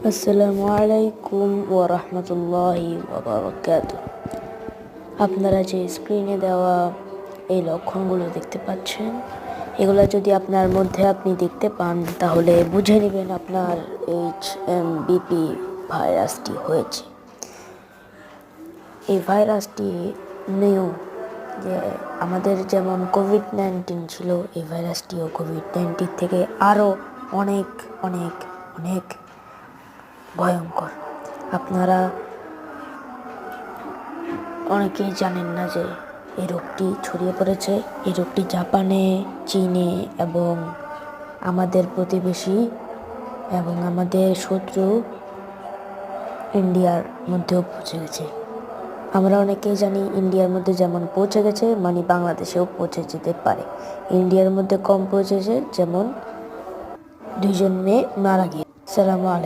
আসসালামু আলাইকুম ওয়া রাহমাতুল্লাহি ওয়া বারাকাতুহু। আপনারা যে স্ক্রিনে দেওয়া এই লক্ষণগুলো দেখতে পাচ্ছেন, এগুলো যদি আপনার মধ্যে আপনি দেখতে পান তাহলে বুঝে নেবেন আপনার HMBP ভাইরাসটি হয়েছে। এই ভাইরাসটি নিউ, যে আমাদের যেমন কোভিড-19 ছিল, এই ভাইরাসটিও কোভিড-19 থেকে আরও অনেক অনেক অনেক ভয়ঙ্কর। আপনারা অনেকেই জানেন না যে এই রোগটি ছড়িয়ে পড়েছে। এই রোগটি জাপানে, চীনে এবং আমাদের প্রতিবেশী এবং আমাদের শত্রু ইন্ডিয়ার মধ্যেও পৌঁছে গেছে। আমরা অনেকেই জানি ইন্ডিয়ার মধ্যে যেমন পৌঁছে গেছে, মানে বাংলাদেশেও পৌঁছে যেতে পারে। ইন্ডিয়ার মধ্যে কম পৌঁছেছে, যেমন 2 জন মেয়ে মারা গিয়েছে। সালামু আলাইকুম।